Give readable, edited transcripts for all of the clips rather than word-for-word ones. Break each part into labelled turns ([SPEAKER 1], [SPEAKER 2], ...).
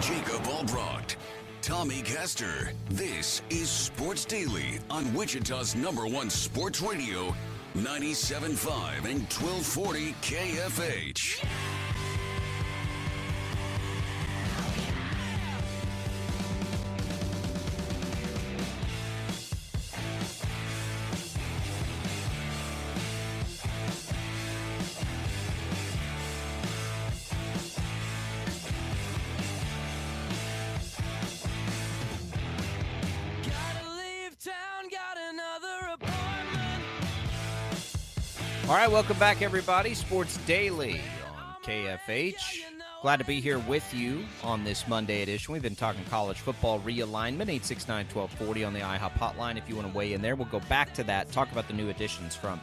[SPEAKER 1] Jacob Albrocht, Tommy Kester. This is Sports Daily on Wichita's #1 sports radio, 97.5 and 1240 KFH.
[SPEAKER 2] All right, welcome back, everybody. Sports Daily on KFH. Glad to be here with you on this Monday edition. We've been talking college football realignment, 869-1240 on the IHOP hotline if you want to weigh in there. We'll go back to that, talk about the new additions from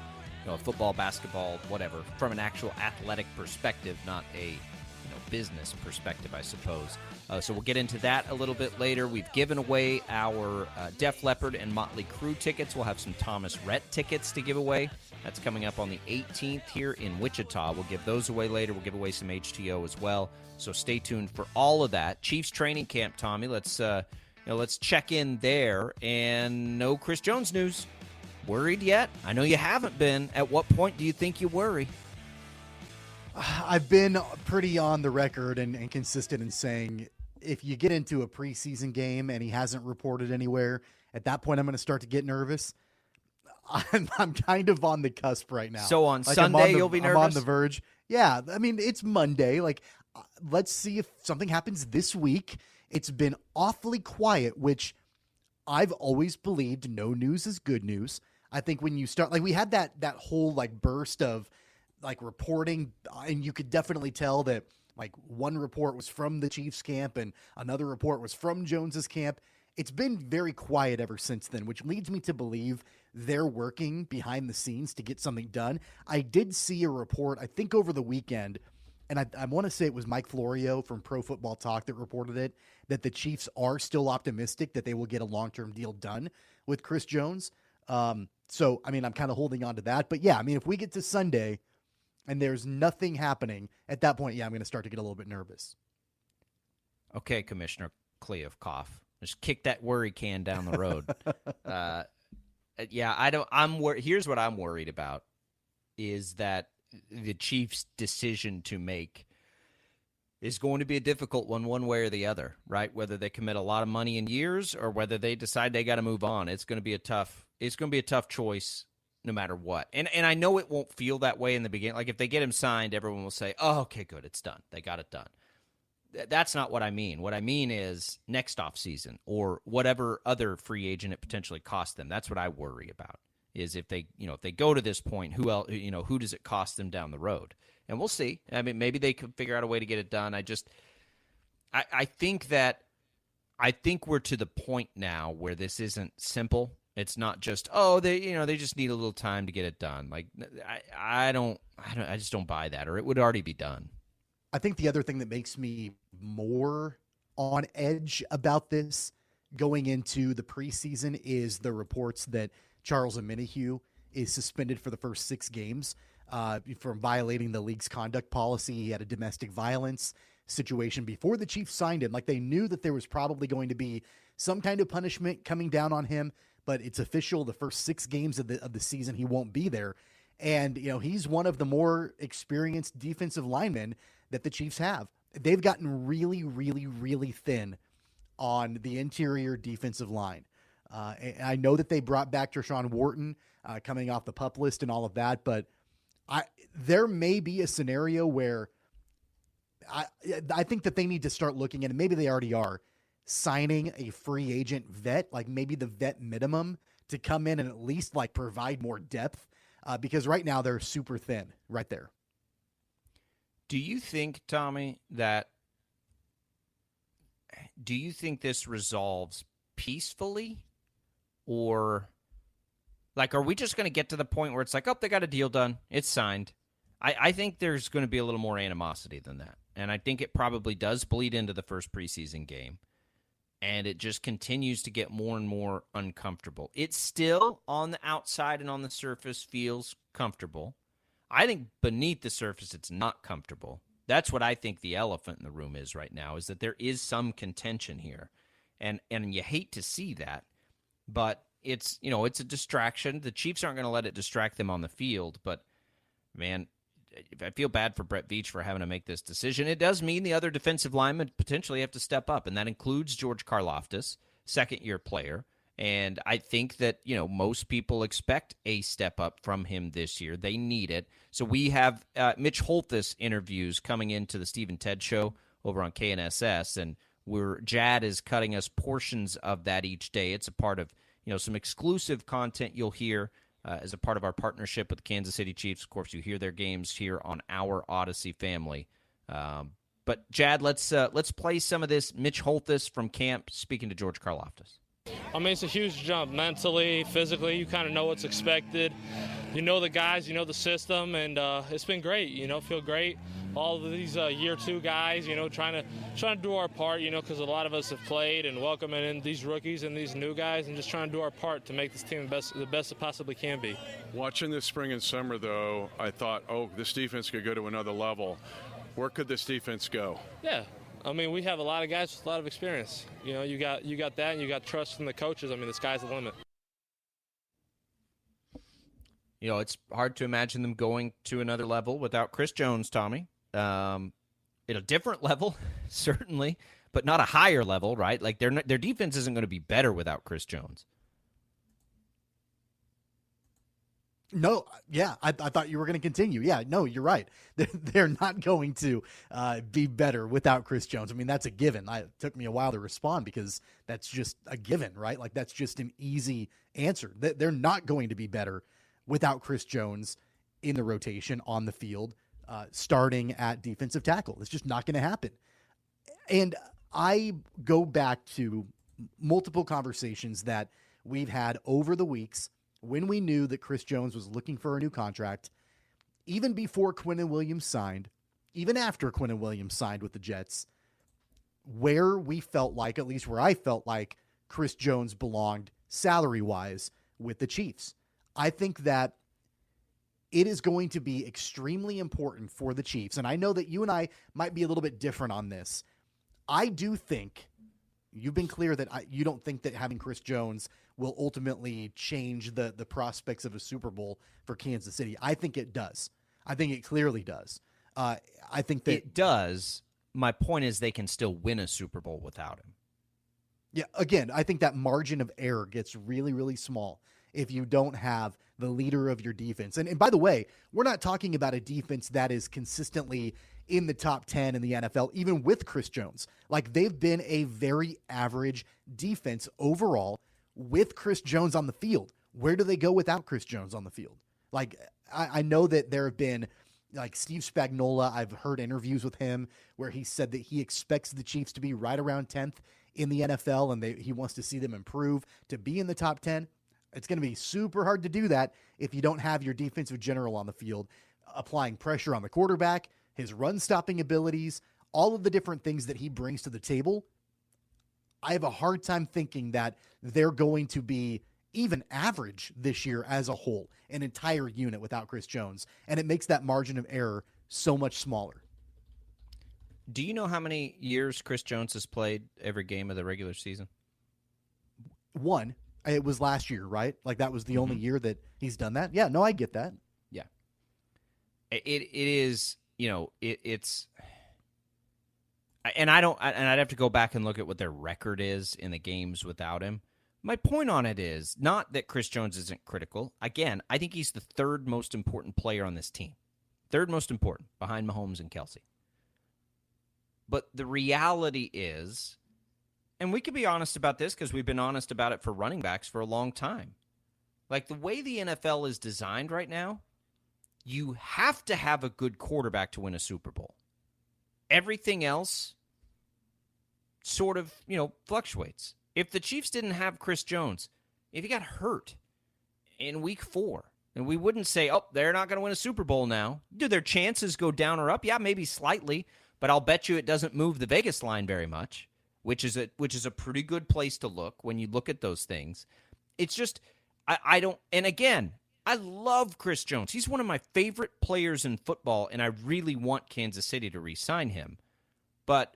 [SPEAKER 2] football, basketball, whatever, from an actual athletic perspective, not a business perspective, I suppose. So we'll get into that a little bit later. We've given away our Def Leppard and Motley Crue tickets. We'll have some Thomas Rhett tickets to give away. That's coming up on the 18th here in Wichita. We'll give those away later. We'll give away some HTO as well. So stay tuned for all of that. Chiefs training camp, Tommy. Let's check in there. And no Chris Jones news. Worried yet? I know you haven't been. At what point do you think you worry?
[SPEAKER 3] I've been pretty on the record and consistent in saying if you get into a preseason game and he hasn't reported anywhere, at that point I'm going to start to get nervous. I'm kind of on the cusp right now.
[SPEAKER 2] So on Sunday you'll be nervous?
[SPEAKER 3] I'm on the verge. Yeah, I mean, it's Monday. Let's see if something happens this week. It's been awfully quiet, which I've always believed no news is good news. I think when you start, we had that whole burst of reporting, and you could definitely tell that one report was from the Chiefs camp and another report was from Jones's camp. It's been very quiet ever since then, which leads me to believe they're working behind the scenes to get something done. I did see a report, I think over the weekend, and I want to say it was Mike Florio from Pro Football Talk that reported it, that the Chiefs are still optimistic that they will get a long-term deal done with Chris Jones. So, I mean, I'm kind of holding on to that. But yeah, I mean, if we get to Sunday and there's nothing happening, at that point, yeah, I'm going to start to get a little bit nervous.
[SPEAKER 2] Okay, Commissioner Kleofkoff. Just kick that worry can down the road. Here's what I'm worried about is that the Chiefs' decision to make is going to be a difficult one way or the other, right? Whether they commit a lot of money in years or whether they decide they got to move on. It's going to be a tough choice no matter what. And I know it won't feel that way in the beginning. Like if they get him signed, everyone will say, "Oh, okay, good, it's done. They got it done." That's not what I mean. What I mean is next offseason or whatever other free agent it potentially costs them. That's what I worry about. Is if they go to this point, who else? Who does it cost them down the road? And we'll see. I mean, maybe they could figure out a way to get it done. I think we're to the point now where this isn't simple. It's not just they just need a little time to get it done. I just don't buy that, or it would already be done.
[SPEAKER 3] I think the other thing that makes me more on edge about this going into the preseason is the reports that Charles Omenihu is suspended for the first 6 games from violating the league's conduct policy. He had a domestic violence situation before the Chiefs signed him. They knew that there was probably going to be some kind of punishment coming down on him, but it's official. The first 6 games of the season, he won't be there. And, he's one of the more experienced defensive linemen that the Chiefs have. They've gotten really, really, really thin on the interior defensive line. And I know that they brought back Tershawn Wharton coming off the PUP list and all of that, but there may be a scenario where I think that they need to start looking at, and maybe they already are, signing a free agent vet, maybe the vet minimum, to come in and at least provide more depth because right now they're super thin right there.
[SPEAKER 2] Do you think, Tommy, this resolves peacefully? Or, are we just going to get to the point where it's they got a deal done, it's signed? I think there's going to be a little more animosity than that. And I think it probably does bleed into the first preseason game. And it just continues to get more and more uncomfortable. It still, on the outside and on the surface, feels comfortable. I think beneath the surface, it's not comfortable. That's what I think the elephant in the room is right now, is that there is some contention here. And you hate to see that, but it's a distraction. The Chiefs aren't going to let it distract them on the field, but man, I feel bad for Brett Veach for having to make this decision. It does mean the other defensive linemen potentially have to step up, and that includes George Karlaftis, second-year player. And I think that, most people expect a step up from him this year. They need it. So we have Mitch Holthus interviews coming into the Steve and Ted show over on KNSS, and Jad is cutting us portions of that each day. It's a part of, some exclusive content you'll hear as a part of our partnership with the Kansas City Chiefs. Of course, you hear their games here on our Odyssey family. But Jad, let's play some of this. Mitch Holthus from camp speaking to George Karlaftis.
[SPEAKER 4] I mean, it's a huge jump mentally, physically. You kind of know what's expected. You know the guys, you know the system, and it's been great. Feel great. All of these year two guys, trying to do our part, because a lot of us have played, and welcoming in these rookies and these new guys, and just trying to do our part to make this team the best it possibly can be.
[SPEAKER 5] Watching this spring and summer, though, I thought, this defense could go to another level. Where could this defense go?
[SPEAKER 4] Yeah. I mean, we have a lot of guys with a lot of experience. You got that, and you got trust from the coaches. I mean, the sky's the limit.
[SPEAKER 2] It's hard to imagine them going to another level without Chris Jones, Tommy. At a different level, certainly, but not a higher level, right? Like their defense isn't going to be better without Chris Jones.
[SPEAKER 3] No, yeah, I thought you were going to continue. Yeah, no, you're right. They're not going to be better without Chris Jones. I mean, that's a given. It took me a while to respond because that's just a given, right? Like that's just an easy answer. They're not going to be better without Chris Jones in the rotation on the field, starting at defensive tackle. It's just not going to happen. And I go back to multiple conversations that we've had over the weeks when we knew that Chris Jones was looking for a new contract, even before Quinnen Williams signed, even after Quinnen Williams signed with the Jets, where we felt like, at least where I felt like Chris Jones belonged salary-wise with the Chiefs. I think that it is going to be extremely important for the Chiefs, and I know that you and I might be a little bit different on this. I do think, you've been clear that you don't think that having Chris Jones will ultimately change the prospects of a Super Bowl for Kansas City. I think it does. I think it clearly does. I think that
[SPEAKER 2] it does. My point is they can still win a Super Bowl without him.
[SPEAKER 3] Yeah, again, I think that margin of error gets really, really small if you don't have the leader of your defense. And by the way, we're not talking about a defense that is consistently in the top 10 in the NFL, even with Chris Jones. Like, they've been a very average defense overall with Chris Jones on the field. Where do they go without Chris Jones on the field? Like, I know that there have been, like, Steve Spagnuolo, I've heard interviews with him where he said that he expects the Chiefs to be right around 10th in the NFL, and he wants to see them improve to be in the top 10. It's going to be super hard to do that if you don't have your defensive general on the field applying pressure on the quarterback, his run-stopping abilities, all of the different things that he brings to the table. I have a hard time thinking that they're going to be even average this year as a whole, an entire unit without Chris Jones, and it makes that margin of error so much smaller.
[SPEAKER 2] Do you know how many years Chris Jones has played every game of the regular season?
[SPEAKER 3] One. It was last year, right? Like that was the only year that he's done that. Yeah, no, I get that.
[SPEAKER 2] Yeah. It is, it's, and I'd have to go back and look at what their record is in the games without him. My point on it is not that Chris Jones isn't critical. Again, I think he's the third most important player on this team. Third most important, behind Mahomes and Kelsey. But the reality is, and we can be honest about this because we've been honest about it for running backs for a long time. Like the way the NFL is designed right now, you have to have a good quarterback to win a Super Bowl. Everything else sort of, fluctuates. If the Chiefs didn't have Chris Jones, if he got hurt in week 4, and we wouldn't say, they're not going to win a Super Bowl now. Do their chances go down or up? Yeah, maybe slightly, but I'll bet you it doesn't move the Vegas line very much. Which is a pretty good place to look when you look at those things. It's just, I don't, and again, I love Chris Jones. He's one of my favorite players in football, and I really want Kansas City to re-sign him. But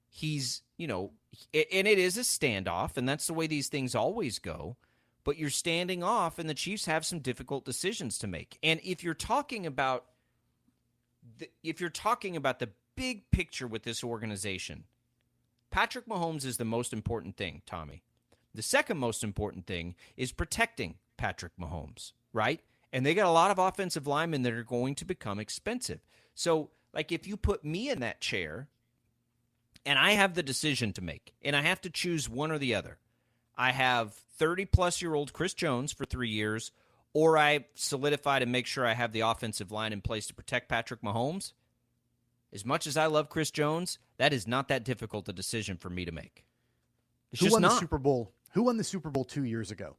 [SPEAKER 2] he's, and it is a standoff, and that's the way these things always go. But you're standing off, and the Chiefs have some difficult decisions to make. And if you're talking about the big picture with this organization, Patrick Mahomes is the most important thing, Tommy. The second most important thing is protecting Patrick Mahomes, right? And they got a lot of offensive linemen that are going to become expensive. So, if you put me in that chair and I have the decision to make and I have to choose one or the other, I have 30-plus-year-old Chris Jones for 3 years, or I solidify to make sure I have the offensive line in place to protect Patrick Mahomes. As much as I love Chris Jones, that is not that difficult a decision for me to make. It's
[SPEAKER 3] Who
[SPEAKER 2] just
[SPEAKER 3] won
[SPEAKER 2] not.
[SPEAKER 3] the Super Bowl? Who won the Super Bowl 2 years ago?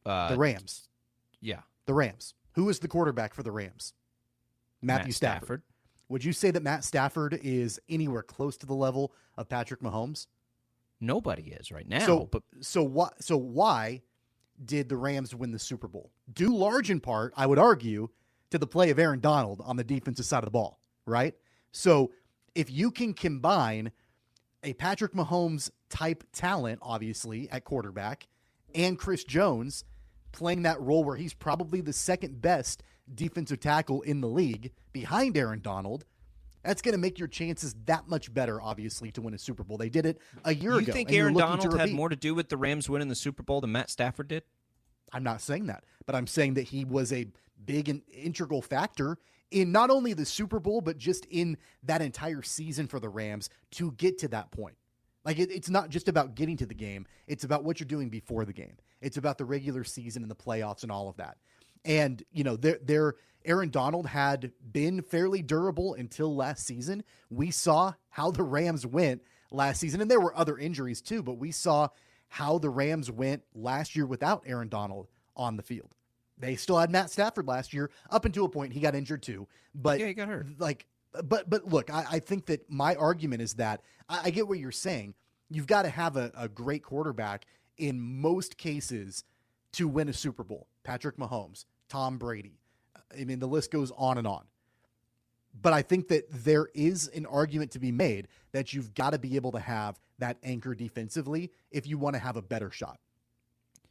[SPEAKER 3] The Rams.
[SPEAKER 2] Yeah.
[SPEAKER 3] The Rams. Who is the quarterback for the Rams? Matthew Stafford. Would you say that Matt Stafford is anywhere close to the level of Patrick Mahomes?
[SPEAKER 2] Nobody is right now.
[SPEAKER 3] So why did the Rams win the Super Bowl? Due large in part, I would argue, to the play of Aaron Donald on the defensive side of the ball, right? So if you can combine a Patrick Mahomes type talent, obviously, at quarterback, and Chris Jones playing that role where he's probably the second best defensive tackle in the league behind Aaron Donald, that's going to make your chances that much better, obviously, to win a Super Bowl. They did it a year ago.
[SPEAKER 2] You think
[SPEAKER 3] and
[SPEAKER 2] Aaron Donald had more to do with the Rams winning the Super Bowl than Matt Stafford did?
[SPEAKER 3] I'm not saying that, but I'm saying that he was a big and integral factor in not only the Super Bowl, but just in that entire season for the Rams to get to that point. It's not just about getting to the game. It's about what you're doing before the game. It's about the regular season and the playoffs and all of that. And, Aaron Donald had been fairly durable until last season. We saw how the Rams went last season, and there were other injuries too, but we saw how the Rams went last year without Aaron Donald on the field. They still had Matt Stafford last year up until a point. He got injured too, but
[SPEAKER 2] yeah, he got hurt.
[SPEAKER 3] But look, I think that my argument is that I get what you're saying. You've got to have a great quarterback in most cases to win a Super Bowl. Patrick Mahomes, Tom Brady. I mean, the list goes on and on. But I think that there is an argument to be made that you've got to be able to have that anchor defensively if you want to have a better shot.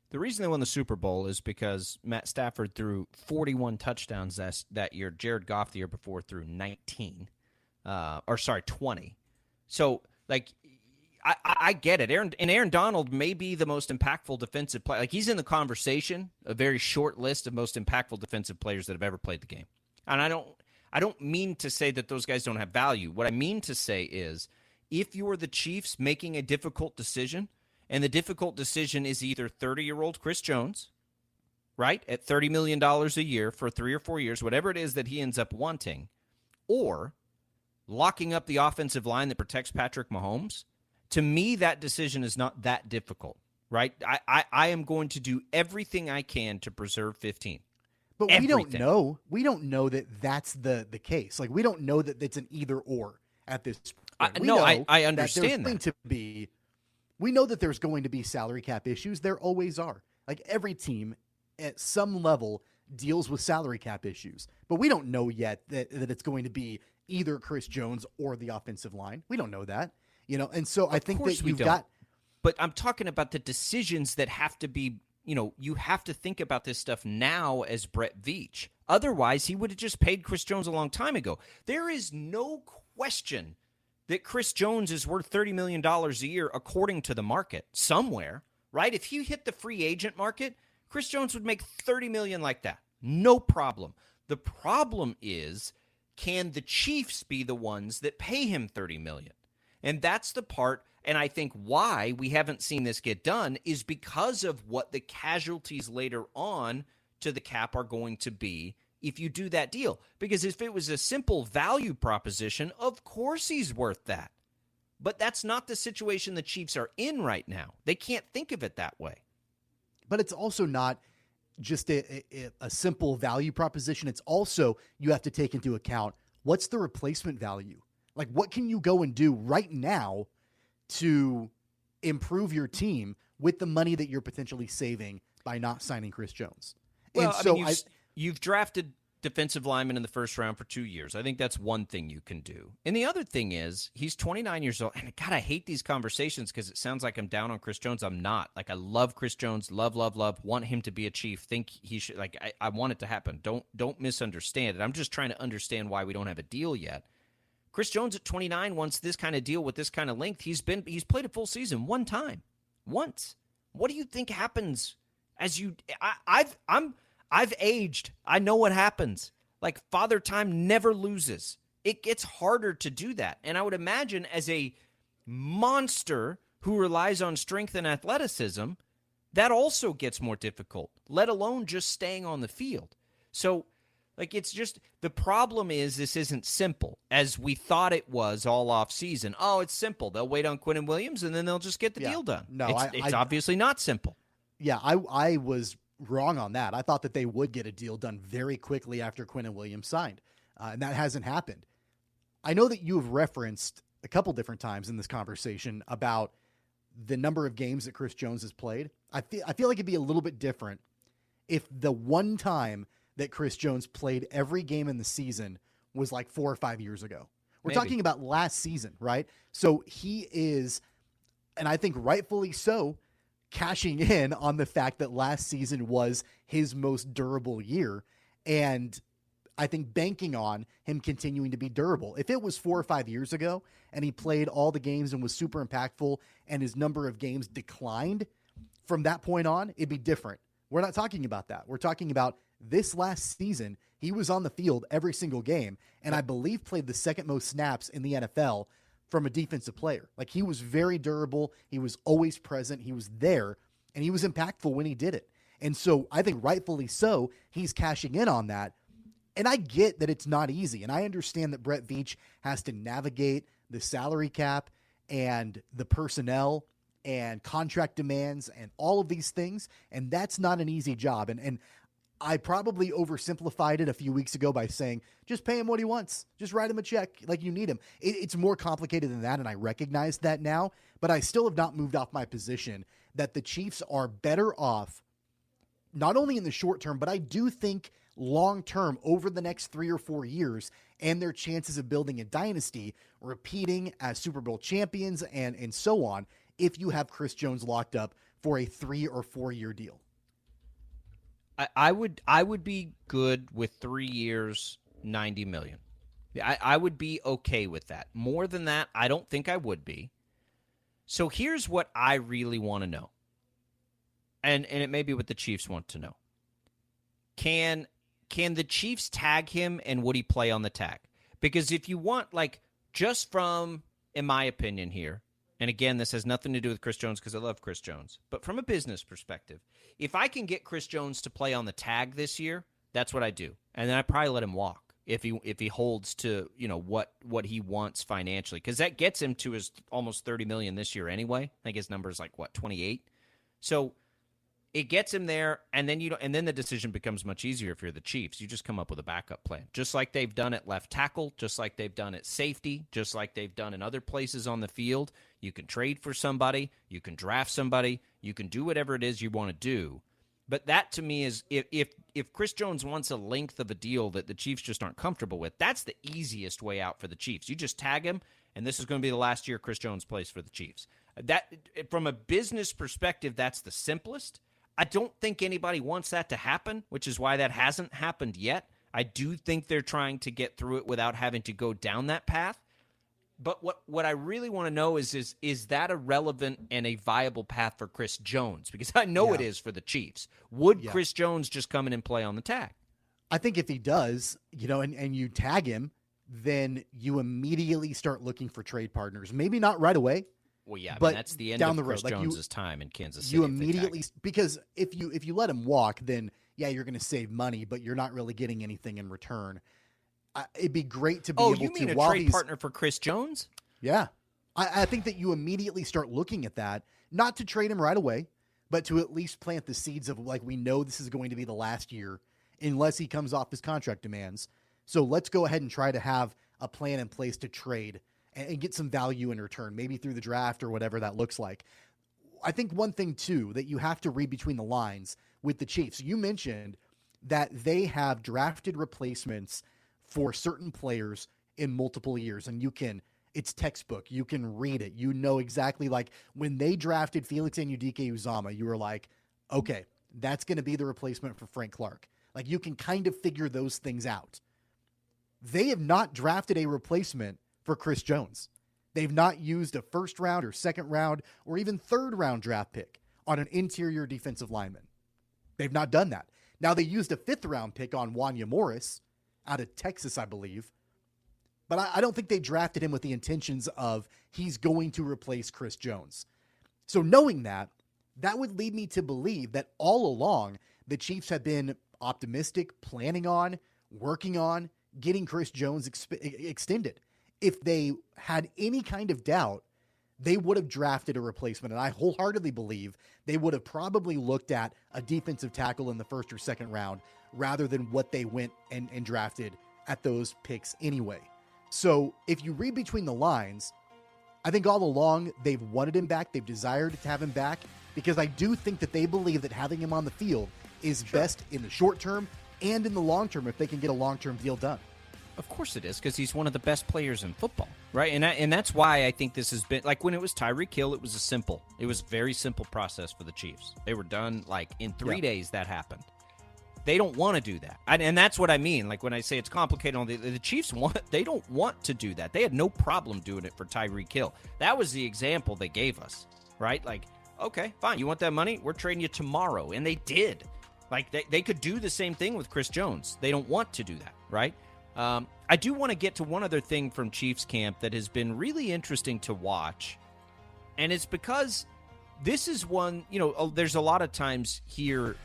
[SPEAKER 2] The reason they won the Super Bowl is because Matt Stafford threw 41 touchdowns that year. Jared Goff the year before threw 20. So, I get it. Aaron Donald may be the most impactful defensive player. He's in the conversation, a very short list of most impactful defensive players that have ever played the game. And I don't mean to say that those guys don't have value. What I mean to say is, if you're the Chiefs making a difficult decision, and the difficult decision is either 30-year-old Chris Jones, right, at $30 million a year for 3 or 4 years, whatever it is that he ends up wanting, or locking up the offensive line that protects Patrick Mahomes, to me, that decision is not that difficult, right? I am going to do everything I can to preserve 15.
[SPEAKER 3] But we don't know. We don't know that that's the case. We don't know that it's an either or at this point.
[SPEAKER 2] I understand that.
[SPEAKER 3] We know that there's going to be salary cap issues. There always are. Every team at some level deals with salary cap issues. But we don't know yet that it's going to be either Chris Jones or the offensive line. We don't know that. And so I think that you've got.
[SPEAKER 2] But I'm talking about the decisions that have to be, you have to think about this stuff now as Brett Veach. Otherwise, he would have just paid Chris Jones a long time ago. There is no question that Chris Jones is worth $30 million a year according to the market somewhere, right? If you hit the free agent market, Chris Jones would make $30 million like that. No problem. The problem is, can the Chiefs be the ones that pay him $30 million? And that's the part, and I think why we haven't seen this get done is because of what the casualties later on to the cap are going to be if you do that deal. Because if it was a simple value proposition, of course he's worth that. But that's not the situation the Chiefs are in right now. They can't think of it that way.
[SPEAKER 3] But it's also not just a simple value proposition. It's also, you have to take into account, what's the replacement value? What can you go and do right now to improve your team with the money that you're potentially saving by not signing Chris Jones?
[SPEAKER 2] Well,
[SPEAKER 3] And so
[SPEAKER 2] you've drafted defensive linemen in the first round for 2 years. I think that's one thing you can do. And the other thing is he's 29 years old. And God, I hate these conversations because it sounds like I'm down on Chris Jones. I'm not. Like, I love Chris Jones. Love, want him to be a Chief. Think he should. Like, I want it to happen. Don't misunderstand it. I'm just trying to understand why we don't have a deal yet. Chris Jones at 29 wants this kind of deal with this kind of length. He's played a full season one time. Once. What do you think happens as you I've aged. I know what happens. Like, Father Time never loses. It gets harder to do that. And I would imagine as a monster who relies on strength and athleticism, that also gets more difficult, let alone just staying on the field. So, like, it's just, the problem is this isn't simple as we thought it was all off season. Oh, it's simple. They'll wait on Quinnen Williams and then they'll just get the deal done.
[SPEAKER 3] No,
[SPEAKER 2] it's obviously not simple.
[SPEAKER 3] Yeah, I was wrong on that. I thought that they would get a deal done very quickly after Quinnen Williams signed, and that hasn't happened. I know that you have referenced a couple different times in this conversation about the number of games that Chris Jones has played. I feel like it'd be a little bit different if the one time that Chris Jones played every game in the season was like 4 or 5 years ago. We're talking about last season, right? So he is, and I think rightfully so, cashing in on the fact that last season was his most durable year, and I think banking on him continuing to be durable. If it was 4 or 5 years ago and he played all the games and was super impactful and his number of games declined from that point on, it'd be different. We're not talking about that. We're talking about this last season. He was on the field every single game, and I believe played the second most snaps in the NFL from a defensive player. Like, he was very durable. He was always present. He was there, and he was impactful when he did it. And so I think rightfully so, he's cashing in on that. And I get that it's not easy. And I understand that Brett Veach has to navigate the salary cap and the personnel and contract demands and all of these things. And that's not an easy job. And I probably oversimplified it a few weeks ago by saying, just pay him what he wants. Just write him a check like you need him. It's more complicated than that, and I recognize that now, but I still have not moved off my position that the Chiefs are better off, not only in the short term, but I do think long term over the next 3 or 4 years and their chances of building a dynasty, repeating as Super Bowl champions and so on, if you have Chris Jones locked up for a 3 or 4 year deal.
[SPEAKER 2] I would be good with 3 years, $90 million. I would be okay with that. More than that, I don't think I would be. So here's what I really want to know. And it may be what the Chiefs want to know. Can the Chiefs tag him, and would he play on the tag? Because if you want, like, just from, in my opinion here, and again, this has nothing to do with Chris Jones because I love Chris Jones, but from a business perspective, if I can get Chris Jones to play on the tag this year, that's what I do. And then I probably let him walk if he holds to, you know, what he wants financially, because that gets him to his almost $30 million this year anyway. I think his number is like, what, 28? So it gets him there, and then and then the decision becomes much easier if you're the Chiefs. You just come up with a backup plan, just like they've done at left tackle, just like they've done at safety, just like they've done in other places on the field. You can trade for somebody, you can draft somebody, you can do whatever it is you want to do. But that to me is, if Chris Jones wants a length of a deal that the Chiefs just aren't comfortable with, that's the easiest way out for the Chiefs. You just tag him, and this is going to be the last year Chris Jones plays for the Chiefs. That, from a business perspective, that's the simplest. I don't think anybody wants that to happen, which is why that hasn't happened yet. I do think they're trying to get through it without having to go down that path. But what I really want to know is that a relevant and a viable path for Chris Jones? Because I know it is for the Chiefs. Would Chris Jones just come in and play on the tag?
[SPEAKER 3] I think if he does, you know, and you tag him, then you immediately start looking for trade partners. Maybe not right away.
[SPEAKER 2] Well, yeah,
[SPEAKER 3] but
[SPEAKER 2] I mean, that's the end
[SPEAKER 3] down
[SPEAKER 2] of
[SPEAKER 3] the
[SPEAKER 2] Chris
[SPEAKER 3] road.
[SPEAKER 2] Jones's time in Kansas City.
[SPEAKER 3] You immediately, because if you let him walk, then you're going to save money, but you're not really getting anything in return. It'd be great to be able to.
[SPEAKER 2] Oh, you mean a trade partner for Chris Jones?
[SPEAKER 3] Yeah, I think that you immediately start looking at that, not to trade him right away, but to at least plant the seeds of, like, we know this is going to be the last year unless he comes off his contract demands. So let's go ahead and try to have a plan in place to trade and get some value in return, maybe through the draft or whatever that looks like. I think one thing, too, that you have to read between the lines with the Chiefs, you mentioned that they have drafted replacements for certain players in multiple years. And it's textbook. You can read it. You know exactly, like when they drafted Felix Anudike-Uzomah, you were like, okay, that's going to be the replacement for Frank Clark. Like you can kind of figure those things out. They have not drafted a replacement for Chris Jones. They've not used a first round or second round or even third round draft pick on an interior defensive lineman. They've not done that. Now they used a fifth round pick on Wanya Morris out of Texas, I believe. But I don't think they drafted him with the intentions of he's going to replace Chris Jones. So knowing that, that would lead me to believe that all along the Chiefs have been optimistic, planning on, working on getting Chris Jones extended. If they had any kind of doubt, they would have drafted a replacement. And I wholeheartedly believe they would have probably looked at a defensive tackle in the first or second round rather than what they went and drafted at those picks anyway. So if you read between the lines, I think all along they've wanted him back. They've desired to have him back because I do think that they believe that having him on the field is best in the short term and in the long term if they can get a long-term deal done.
[SPEAKER 2] Of course it is, because he's one of the best players in football, right? And that's why I think this has been, like when it was Tyreek Hill, it was a very simple process for the Chiefs. They were done, like in 3 days that happened. They don't want to do that. And that's what I mean. Like when I say it's complicated, the Chiefs they don't want to do that. They had no problem doing it for Tyreek Hill. That was the example they gave us, right? Like, okay, fine. You want that money? We're trading you tomorrow. And they did. Like they could do the same thing with Chris Jones. They don't want to do that, right? I do want to get to one other thing from Chiefs camp that has been really interesting to watch. And it's because this is one, there's a lot of times here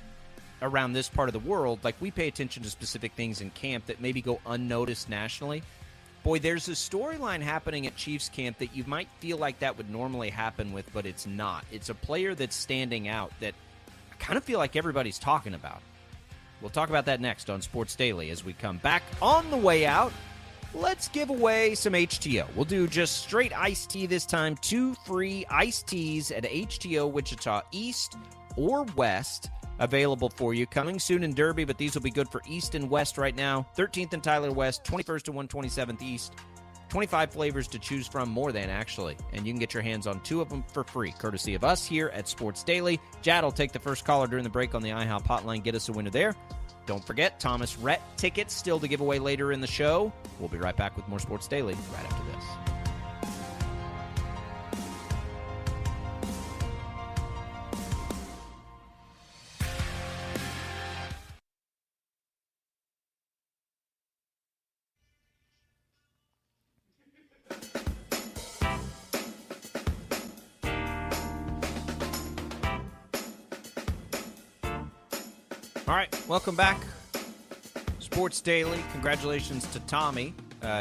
[SPEAKER 2] around this part of the world, like we pay attention to specific things in camp that maybe go unnoticed nationally. Boy, there's a storyline happening at Chiefs camp that you might feel like that would normally happen with, but it's not. It's a player that's standing out that I kind of feel like everybody's talking about. We'll talk about that next on Sports Daily as we come back. On the way out, let's give away some HTO. We'll do just straight iced tea this time. 2 free iced teas at HTO Wichita East or West available for you. Coming soon in Derby, but these will be good for East and West right now. 13th and Tyler West, 21st and 127th East. 25 flavors to choose from, more than actually. And you can get your hands on 2 of them for free, courtesy of us here at Sports Daily. Jad will take the first caller during the break on the IHOP hotline. Get us a winner there. Don't forget, Thomas Rhett tickets still to give away later in the show. We'll be right back with more Sports Daily right after this. All right, welcome back. Sports Daily. Congratulations to Tommy.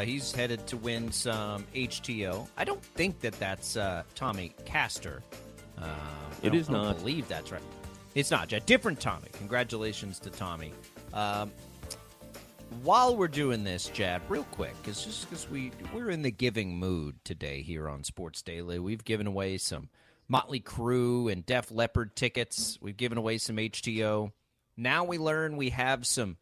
[SPEAKER 2] He's headed to win some HTO. I don't think that's Tommy Castor.
[SPEAKER 6] It is not.
[SPEAKER 2] I don't believe that's right. It's not, Jed. Different Tommy. Congratulations to Tommy. While we're doing this, Jad, real quick, because we're in the giving mood today here on Sports Daily. We've given away some Motley Crue and Def Leppard tickets. We've given away some HTO. Now we learn we have some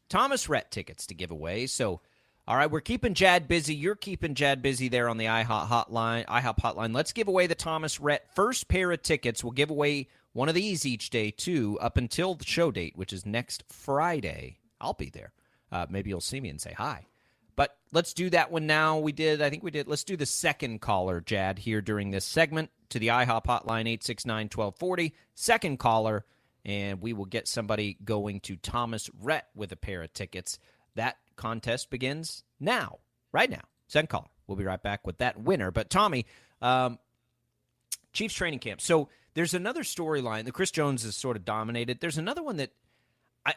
[SPEAKER 2] Thomas Rhett tickets to give away. So, all right, we're keeping Jad busy. You're keeping Jad busy there on the IHOP hotline. Let's give away the Thomas Rhett first pair of tickets. We'll give away one of these each day, too, up until the show date, which is next Friday. I'll be there. Maybe you'll see me and say hi. But let's do that one now. Let's do the second caller, Jad, here during this segment to the IHOP hotline, 869-1240. Second caller. And we will get somebody going to Thomas Rhett with a pair of tickets. That contest begins now, right now. Second caller. We'll be right back with that winner. But, Tommy, Chiefs training camp. So there's another storyline. The Chris Jones is sort of dominated. There's another one that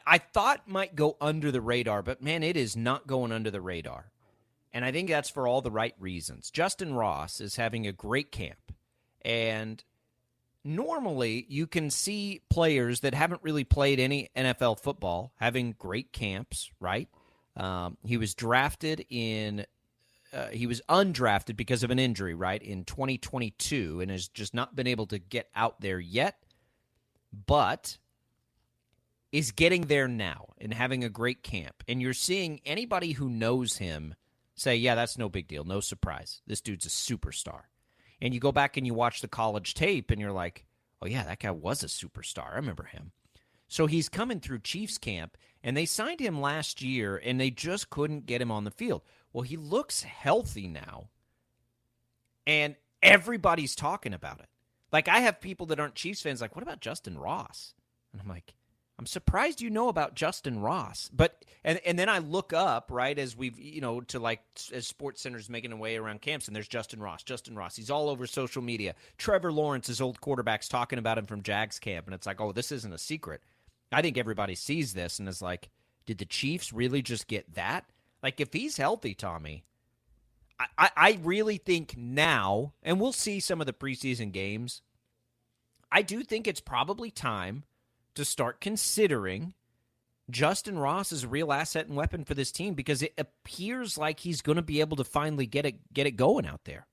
[SPEAKER 2] I thought might go under the radar, but, man, it is not going under the radar. And I think that's for all the right reasons. Justin Ross is having a great camp. And normally, you can see players that haven't really played any NFL football having great camps, right? He was undrafted because of an injury, right, in 2022 and has just not been able to get out there yet. But is getting there now and having a great camp. And you're seeing anybody who knows him say, yeah, that's no big deal. No surprise. This dude's a superstar. And you go back and you watch the college tape and you're like, oh, yeah, that guy was a superstar. I remember him. So he's coming through Chiefs camp, and they signed him last year, and they just couldn't get him on the field. Well, he looks healthy now, and everybody's talking about it. Like, I have people that aren't Chiefs fans like, what about Justin Ross? And I'm like, I'm surprised you know about Justin Ross. But and then I look up, right, as we've, to like as Sports Center's making their way around camps, and there's Justin Ross. He's all over social media. Trevor Lawrence, his old quarterback's talking about him from Jags camp, and it's like, oh, this isn't a secret. I think everybody sees this and is like, did the Chiefs really just get that? Like, if he's healthy, Tommy, I really think now, and we'll see some of the preseason games, I do think it's probably time to start considering Justin Ross as a real asset and weapon for this team, because it appears like he's going to be able to finally get it going out there.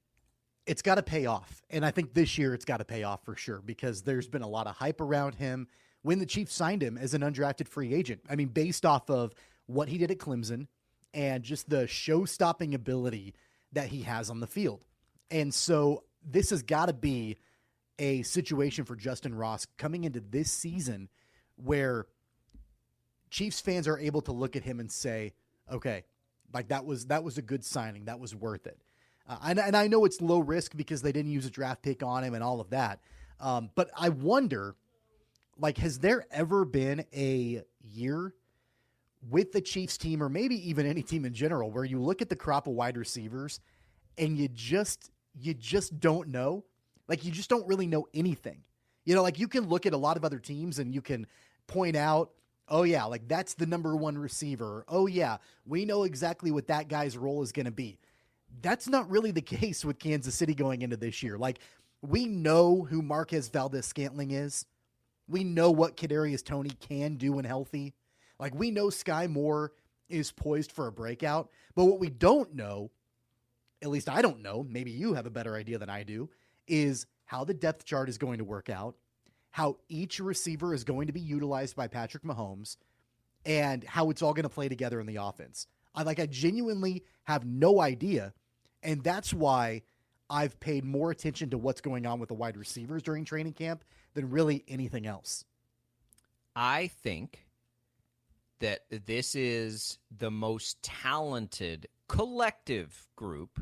[SPEAKER 3] It's got to pay off. And I think this year it's got to pay off for sure, because there's been a lot of hype around him when the Chiefs signed him as an undrafted free agent. I mean, based off of what he did at Clemson and just the show-stopping ability that he has on the field. And so this has got to be a situation for Justin Ross coming into this season where Chiefs fans are able to look at him and say, okay, like that was a good signing. That was worth it. And I know it's low risk because they didn't use a draft pick on him and all of that. But I wonder, like, has there ever been a year with the Chiefs team, or maybe even any team in general, where you look at the crop of wide receivers and you just don't know? Like, you just don't really know anything. Like, you can look at a lot of other teams and you can point out, oh, yeah, like, that's the number one receiver. Oh, yeah, we know exactly what that guy's role is going to be. That's not really the case with Kansas City going into this year. Like, we know who Marquez Valdes-Scantling is. We know what Kadarius Toney can do when healthy. Like, we know Sky Moore is poised for a breakout. But what we don't know, at least I don't know, maybe you have a better idea than I do, is how the depth chart is going to work out, how each receiver is going to be utilized by Patrick Mahomes, and how it's all going to play together in the offense. I genuinely have no idea, and that's why I've paid more attention to what's going on with the wide receivers during training camp than really anything else.
[SPEAKER 2] I think that this is the most talented collective group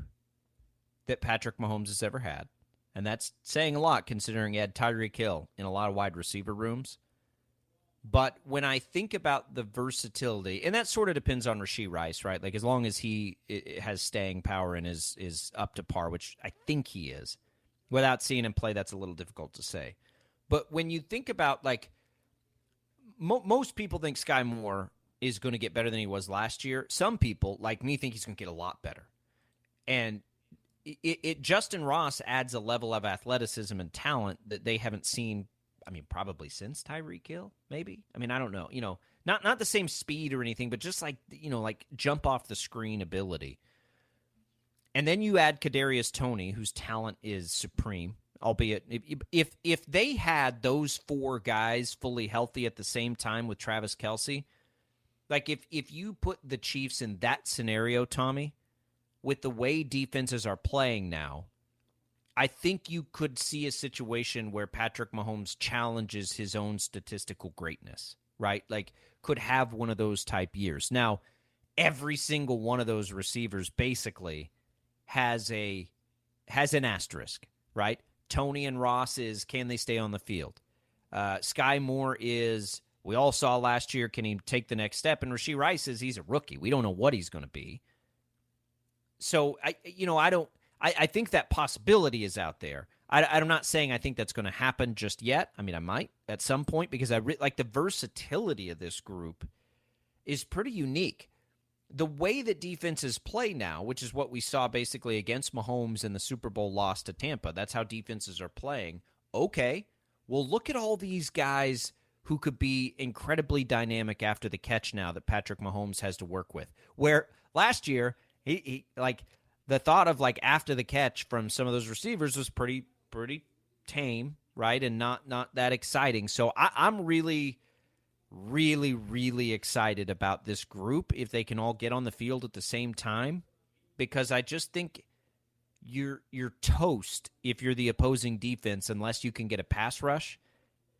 [SPEAKER 2] that Patrick Mahomes has ever had. And that's saying a lot considering he had Tyreek Hill in a lot of wide receiver rooms. But when I think about the versatility, and that sort of depends on Rashee Rice, right? Like, as long as he has staying power and is up to par, which I think he is. Without seeing him play, that's a little difficult to say. But when you think about, like, most people think Sky Moore is going to get better than he was last year. Some people, like me, think he's going to get a lot better. And Justin Ross adds a level of athleticism and talent that they haven't seen, I mean, probably since Tyreek Hill, maybe. I mean, I don't know. Not the same speed or anything, but just like jump off the screen ability. And then you add Kadarius Toney, whose talent is supreme, albeit if they had those four guys fully healthy at the same time with Travis Kelce, like if you put the Chiefs in that scenario, Tommy, with the way defenses are playing now, I think you could see a situation where Patrick Mahomes challenges his own statistical greatness, right? Like, could have one of those type years. Now, every single one of those receivers basically has an asterisk, right? Toney and Ross is, can they stay on the field? Sky Moore is, we all saw last year, can he take the next step? And Rashee Rice is, he's a rookie. We don't know what he's going to be. So, I think that possibility is out there. I'm not saying I think that's going to happen just yet. I mean, I might at some point, because like the versatility of this group is pretty unique. The way that defenses play now, which is what we saw basically against Mahomes in the Super Bowl loss to Tampa, that's how defenses are playing. Okay, well, look at all these guys who could be incredibly dynamic after the catch now that Patrick Mahomes has to work with. Where last year, he like the thought of like after the catch from some of those receivers was pretty tame, right? And not that exciting. So I'm really really, really excited about this group if they can all get on the field at the same time, because I just think you're toast if you're the opposing defense unless you can get a pass rush,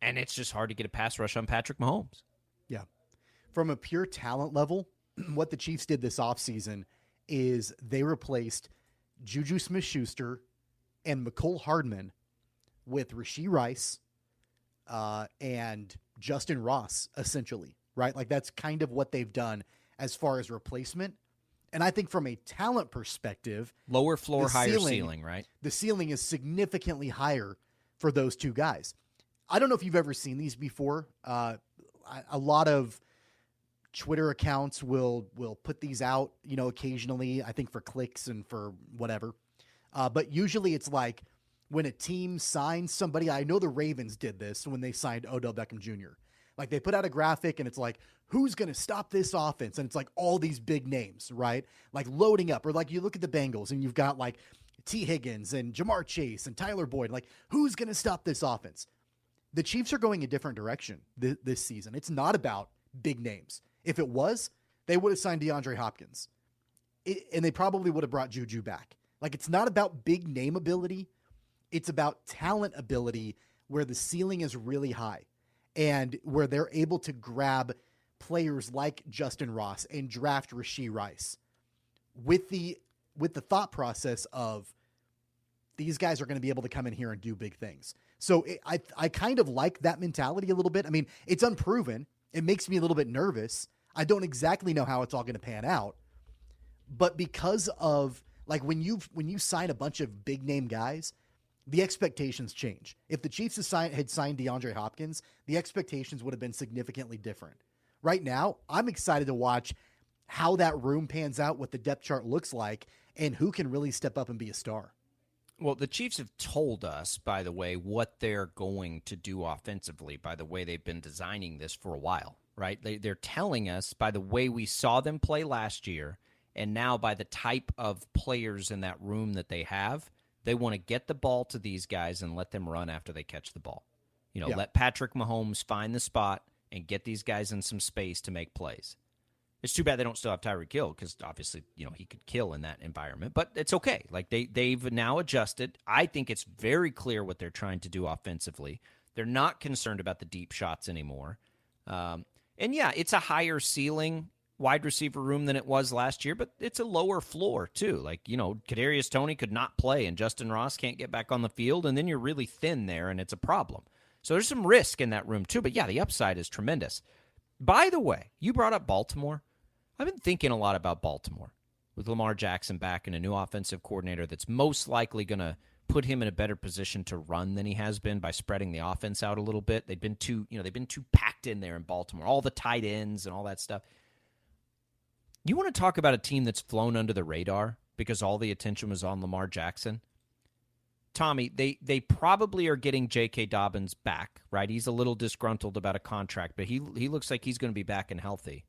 [SPEAKER 2] and it's just hard to get a pass rush on Patrick Mahomes.
[SPEAKER 3] Yeah. From a pure talent level, what the Chiefs did this offseason is they replaced Juju Smith-Schuster and Mecole Hardman with Rashee Rice and Justin Ross, essentially, right? Like, that's kind of what they've done as far as replacement. And I think from a talent perspective,
[SPEAKER 2] lower floor, higher ceiling, right?
[SPEAKER 3] The ceiling is significantly higher for those two guys. I don't know if you've ever seen these before. A lot of Twitter accounts will put these out, occasionally, I think for clicks and for whatever. But usually it's like when a team signs somebody. I know the Ravens did this when they signed Odell Beckham Jr. Like, they put out a graphic and it's like, who's going to stop this offense? And it's like all these big names, right? Like loading up. Or like you look at the Bengals and you've got like T. Higgins and Jamar Chase and Tyler Boyd. Like, who's going to stop this offense? The Chiefs are going a different direction this season. It's not about big names. If it was, they would have signed DeAndre Hopkins. And they probably would have brought Juju back. Like, it's not about big name ability. It's about talent ability where the ceiling is really high and where they're able to grab players like Justin Ross and draft Rashee Rice with the thought process of these guys are going to be able to come in here and do big things. So I kind of like that mentality a little bit. I mean, it's unproven. It makes me a little bit nervous. I don't exactly know how it's all going to pan out, but because of like when you sign a bunch of big name guys, the expectations change. If the Chiefs had signed DeAndre Hopkins, the expectations would have been significantly different. Right now, I'm excited to watch how that room pans out, what the depth chart looks like, and who can really step up and be a star.
[SPEAKER 2] Well, the Chiefs have told us, by the way, what they're going to do offensively by the way they've been designing this for a while, right? They're telling us by the way we saw them play last year and now by the type of players in that room that they have, they want to get the ball to these guys and let them run after they catch the ball. Let Patrick Mahomes find the spot and get these guys in some space to make plays. It's too bad they don't still have Tyreek Hill because obviously, he could kill in that environment. But it's okay. Like they've now adjusted. I think it's very clear what they're trying to do offensively. They're not concerned about the deep shots anymore. And yeah, it's a higher ceiling wide receiver room than it was last year, but it's a lower floor too. Like, Kadarius Toney could not play and Justin Ross can't get back on the field, and then you're really thin there and it's a problem. So there's some risk in that room too. But yeah, the upside is tremendous. By the way, you brought up Baltimore. I've been thinking a lot about Baltimore with Lamar Jackson back and a new offensive coordinator that's most likely going to put him in a better position to run than he has been by spreading the offense out a little bit. They've been too packed in there in Baltimore, all the tight ends and all that stuff. You want to talk about a team that's flown under the radar because all the attention was on Lamar Jackson? Tommy, they probably are getting J.K. Dobbins back, right? He's a little disgruntled about a contract, but he looks like he's going to be back and healthy.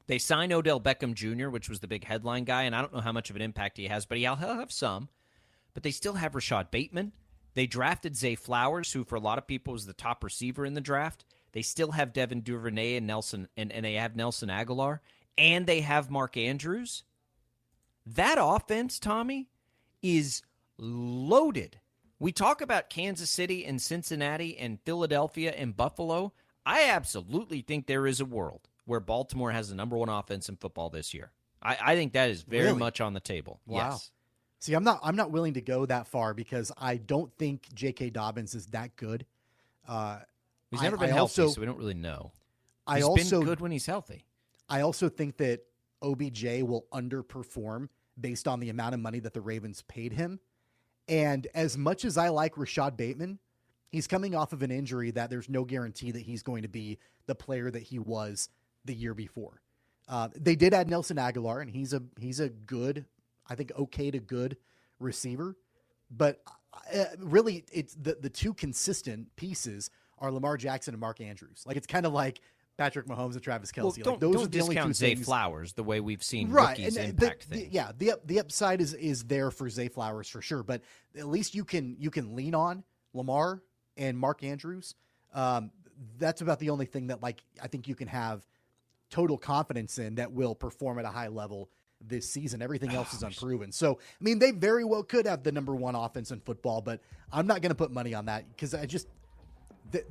[SPEAKER 2] They signed Odell Beckham Jr., which was the big headline guy, and I don't know how much of an impact he has, but he'll have some. But they still have Rashad Bateman. They drafted Zay Flowers, who for a lot of people was the top receiver in the draft. They still have Devin Duvernay and Nelson, and they have Nelson Aguilar, and they have Mark Andrews. That offense, Tommy, is loaded. We talk about Kansas City and Cincinnati and Philadelphia and Buffalo. I absolutely think there is a world where Baltimore has the number one offense in football this year. I think that is very much on the table.
[SPEAKER 3] Wow.
[SPEAKER 2] Yes.
[SPEAKER 3] See, I'm not willing to go that far because I don't think J.K. Dobbins is that good.
[SPEAKER 2] He's never been healthy, so we don't really know. He's been good when he's healthy.
[SPEAKER 3] I also think that OBJ will underperform based on the amount of money that the Ravens paid him. And as much as I like Rashad Bateman, he's coming off of an injury that there's no guarantee that he's going to be the player that he was the year before. They did add Nelson Aguilar, and he's a good, I think okay to good receiver. But really, it's the two consistent pieces are Lamar Jackson and Mark Andrews. Like, it's kind of like Patrick Mahomes and Travis Kelce.
[SPEAKER 2] Well,
[SPEAKER 3] like, those are the
[SPEAKER 2] discount
[SPEAKER 3] only two
[SPEAKER 2] Zay
[SPEAKER 3] things.
[SPEAKER 2] Flowers the way we've seen
[SPEAKER 3] Right,
[SPEAKER 2] rookies
[SPEAKER 3] and
[SPEAKER 2] impact things.
[SPEAKER 3] The upside is there for Zay Flowers for sure. But at least you can lean on Lamar and Mark Andrews. that's about the only thing that like I think you can have total confidence in that will perform at a high level this season. Everything else is unproven. So, I mean, they very well could have the number one offense in football, but I'm not going to put money on that because I just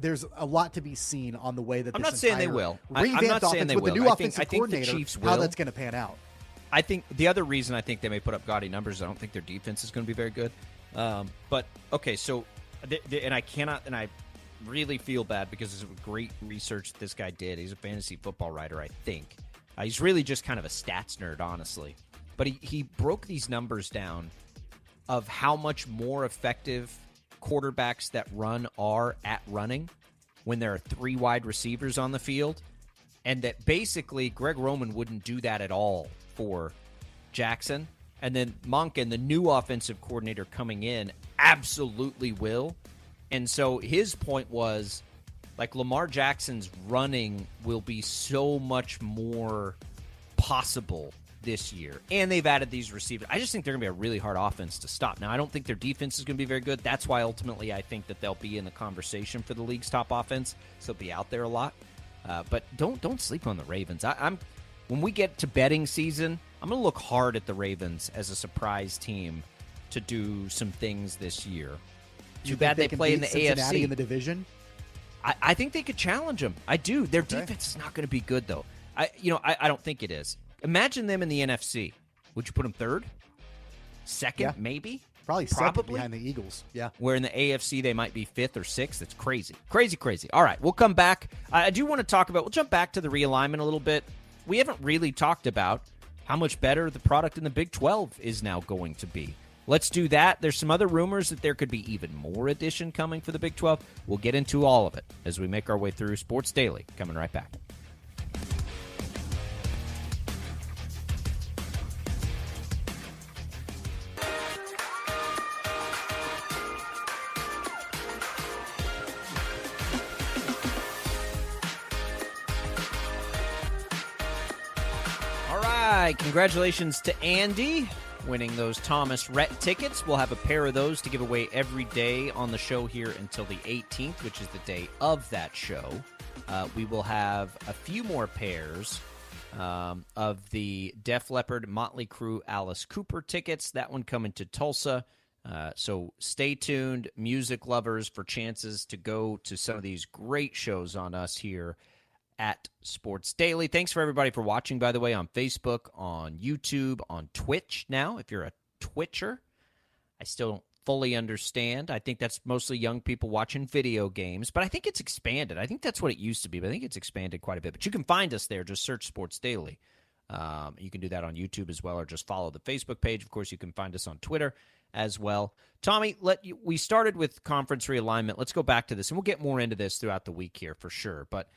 [SPEAKER 3] there's a lot to be seen on the way that
[SPEAKER 2] I'm
[SPEAKER 3] this
[SPEAKER 2] not saying they will. I'm not saying they
[SPEAKER 3] with
[SPEAKER 2] will.
[SPEAKER 3] the new
[SPEAKER 2] I
[SPEAKER 3] offensive
[SPEAKER 2] think the
[SPEAKER 3] coordinator,
[SPEAKER 2] Chiefs
[SPEAKER 3] how
[SPEAKER 2] will.
[SPEAKER 3] that's going to pan out.
[SPEAKER 2] I think the other reason I think they may put up gaudy numbers, I don't think their defense is going to be very good. But okay, so and I really feel bad because it's great research this guy did. He's a fantasy football writer, I think. He's really just kind of a stats nerd, honestly. But he broke these numbers down of how much more effective quarterbacks that run are at running when there are 3 wide receivers on the field, and that basically Greg Roman wouldn't do that at all for Jackson. And then Monken, the new offensive coordinator coming in, absolutely will. And so his point was, like, Lamar Jackson's running will be so much more possible this year. And they've added these receivers. I just think they're going to be a really hard offense to stop. Now, I don't think their defense is going to be very good. That's why ultimately I think that they'll be in the conversation for the league's top offense. So they'll be out there a lot. But don't sleep on the Ravens. When we get to betting season, I'm going to look hard at the Ravens as a surprise team to do some things this year. Too bad they play in the
[SPEAKER 3] Cincinnati
[SPEAKER 2] AFC.
[SPEAKER 3] in the division.
[SPEAKER 2] I think they could challenge them. I do. Their defense is not going to be good, though. I don't think it is. Imagine them in the NFC. Would you put them third? Second,
[SPEAKER 3] Yeah.
[SPEAKER 2] maybe?
[SPEAKER 3] Probably second behind the Eagles. Yeah.
[SPEAKER 2] Where in the AFC they might be fifth or sixth. It's crazy. Crazy. All right, we'll come back. I do want to talk about, we'll jump back to the realignment a little bit. We haven't really talked about how much better the product in the Big 12 is now going to be. Let's do that. There's some other rumors that there could be even more addition coming for the Big 12. We'll get into all of it as we make our way through Sports Daily. Coming right back. All right, congratulations to Andy winning those Thomas Rhett tickets. We'll have a pair of those to give away every day on the show here until the 18th, which is the day of that show. We will have a few more pairs of the Def Leppard, Motley Crue, Alice Cooper tickets. That one coming to Tulsa. So stay tuned, music lovers, for chances to go to some of these great shows on us here at Sports Daily. Thanks for everybody for watching, by the way, on Facebook, on YouTube, on Twitch now. If you're a Twitcher, I still don't fully understand. I think that's mostly young people watching video games, but I think it's expanded. I think that's what it used to be, but I think it's expanded quite a bit. But you can find us there. Just search Sports Daily. You can do that on YouTube as well, or just follow the Facebook page. Of course, you can find us on Twitter as well. Tommy, we started with conference realignment. Let's go back to this, and we'll get more into this throughout the week here for sure. But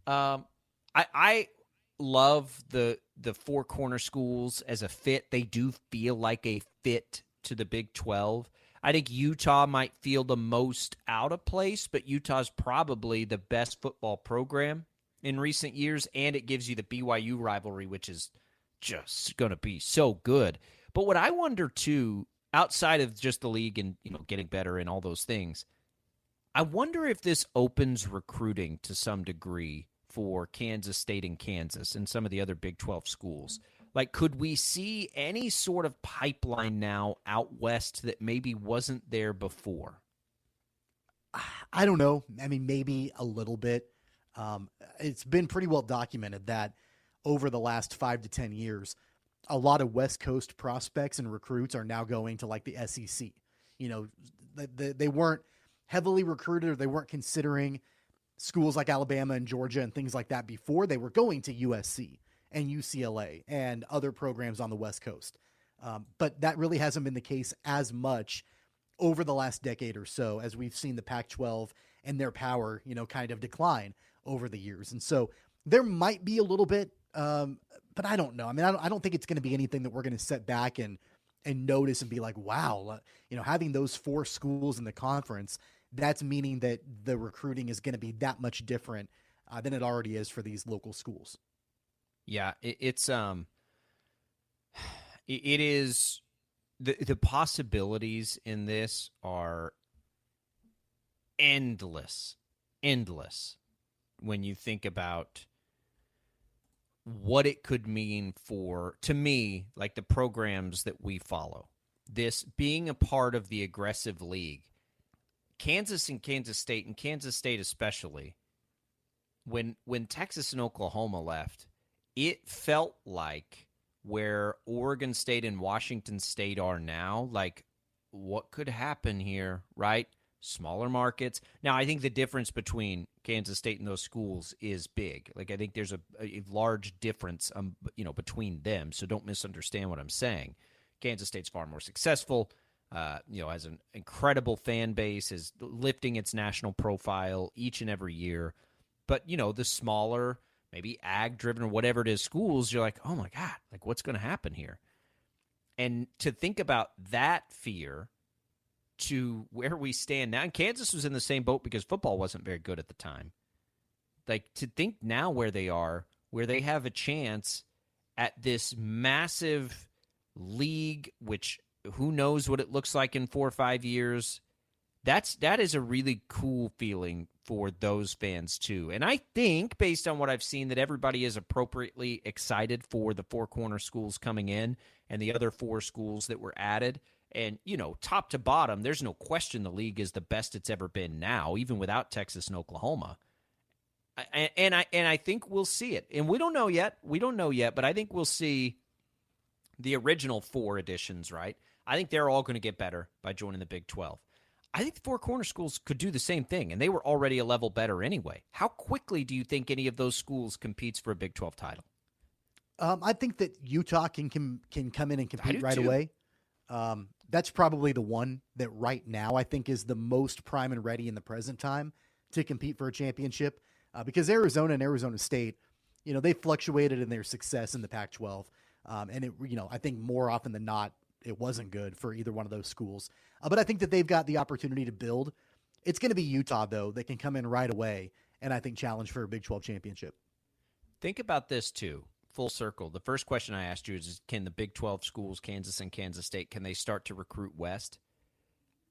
[SPEAKER 2] I love the four corner schools as a fit. They do feel like a fit to the Big 12. I think Utah might feel the most out of place, but Utah's probably the best football program in recent years, and it gives you the BYU rivalry, which is just going to be so good. But what I wonder, too, outside of just the league and getting better and all those things, I wonder if this opens recruiting to some degree for Kansas State and Kansas and some of the other Big 12 schools. Like, could we see any sort of pipeline now out west that maybe wasn't there before?
[SPEAKER 3] I don't know. I mean, maybe a little bit. It's been pretty well documented that over the last 5 to 10 years, a lot of West Coast prospects and recruits are now going to like the SEC. They weren't heavily recruited, or they weren't considering schools like Alabama and Georgia and things like that before. They were going to USC and UCLA and other programs on the West Coast. But that really hasn't been the case as much over the last decade or so, as we've seen the Pac-12 and their power, kind of decline over the years. And so there might be a little bit, but I don't know. I mean, I don't think it's going to be anything that we're going to sit back and notice and be like, wow, having those four schools in the conference, that's meaning that the recruiting is going to be that much different than it already is for these local schools.
[SPEAKER 2] Yeah, it is the possibilities in this are endless. endless when you think about what it could mean for, to me, like the programs that we follow. This being a part of the aggressive league. Kansas and Kansas State especially, when Texas and Oklahoma left, it felt like where Oregon State and Washington State are now, like what could happen here, right? Smaller markets. Now, I think the difference between Kansas State and those schools is big. Like, I think there's a large difference, between them. So don't misunderstand what I'm saying. Kansas State's far more successful, has an incredible fan base, is lifting its national profile each and every year. But, the smaller, maybe ag-driven or whatever it is schools, you're like, oh, my God, like what's going to happen here? And to think about that fear to where we stand now, and Kansas was in the same boat because football wasn't very good at the time. Like, to think now where they are, where they have a chance at this massive league, which who knows what it looks like in 4 or 5 years, that is a really cool feeling for those fans too. And I think, based on what I've seen, that everybody is appropriately excited for the Four Corner schools coming in and the other 4 schools that were added. And, top to bottom, there's no question the league is the best it's ever been now, even without Texas and Oklahoma. And I think we'll see it. And we don't know yet, but I think we'll see the original 4 additions, right? I think they're all going to get better by joining the Big 12. I think the Four Corner schools could do the same thing, and they were already a level better anyway. How quickly do you think any of those schools competes for a Big 12 title?
[SPEAKER 3] I think that Utah can come in and compete right
[SPEAKER 2] too.
[SPEAKER 3] away. That's probably the one that right now I think is the most prime and ready in the present time to compete for a championship, because Arizona and Arizona State, they fluctuated in their success in the Pac-12. And I think more often than not, it wasn't good for either one of those schools. But I think that they've got the opportunity to build. It's going to be Utah, though, that can come in right away and I think challenge for a Big 12 championship.
[SPEAKER 2] Think about this, too. Full circle. The first question I asked you is, can the Big 12 schools, Kansas and Kansas State, can they start to recruit west?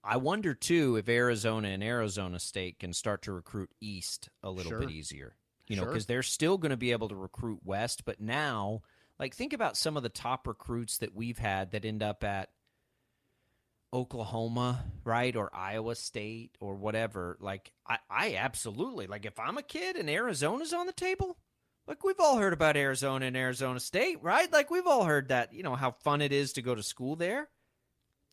[SPEAKER 2] I wonder, too, if Arizona and Arizona State can start to recruit east a little bit easier. Because they're still going to be able to recruit west, but now, like, think about some of the top recruits that we've had that end up at Oklahoma, right, or Iowa State or whatever. Like, I absolutely, like, if I'm a kid and Arizona's on the table, like, we've all heard about Arizona and Arizona State, right? Like, we've all heard that, how fun it is to go to school there.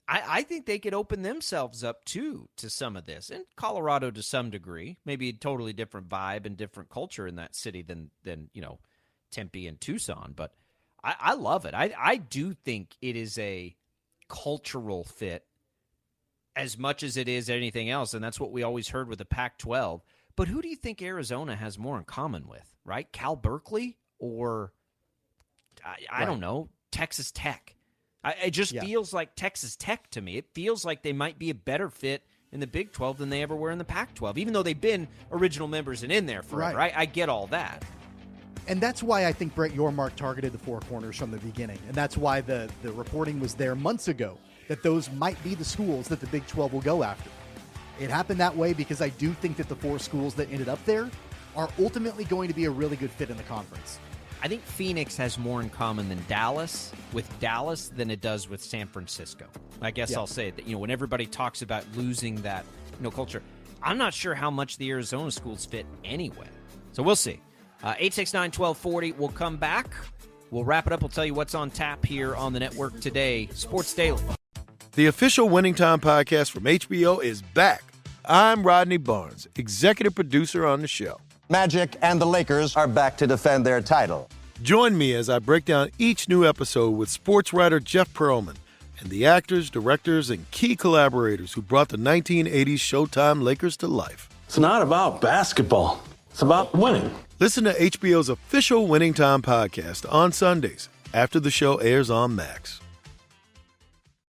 [SPEAKER 2] I think they could open themselves up, too, to some of this. And Colorado to some degree, maybe a totally different vibe and different culture in that city than Tempe and Tucson. But I love it. I do think it is a cultural fit as much as it is anything else, and that's what we always heard with the Pac-12. But who do you think Arizona has more in common with, right? Cal Berkeley or, I don't know, Texas Tech? It just feels like Texas Tech to me. It feels like they might be a better fit in the Big 12 than they ever were in the Pac-12, even though they've been original members and in there forever. Right. I get all that.
[SPEAKER 3] And that's why I think Brett Yormark targeted the Four Corners from the beginning. And that's why the reporting was there months ago that those might be the schools that the Big 12 will go after. It happened that way because I do think that the 4 schools that ended up there are ultimately going to be a really good fit in the conference.
[SPEAKER 2] I think Phoenix has more in common than Dallas than it does with San Francisco. I guess I'll say that, when everybody talks about losing that, culture, I'm not sure how much the Arizona schools fit anyway. So we'll see. 869-1240. We'll come back. We'll wrap it up. We'll tell you what's on tap here on the network today. Sports Daily.
[SPEAKER 7] The official Winning Time podcast from HBO is back. I'm Rodney Barnes, executive producer on the show.
[SPEAKER 8] Magic and the Lakers are back to defend their title.
[SPEAKER 7] Join me as I break down each new episode with sports writer Jeff Pearlman and the actors, directors, and key collaborators who brought the 1980s Showtime Lakers to life.
[SPEAKER 9] It's not about basketball. It's about winning.
[SPEAKER 7] Listen to HBO's official Winning Time podcast on Sundays after the show airs on Max.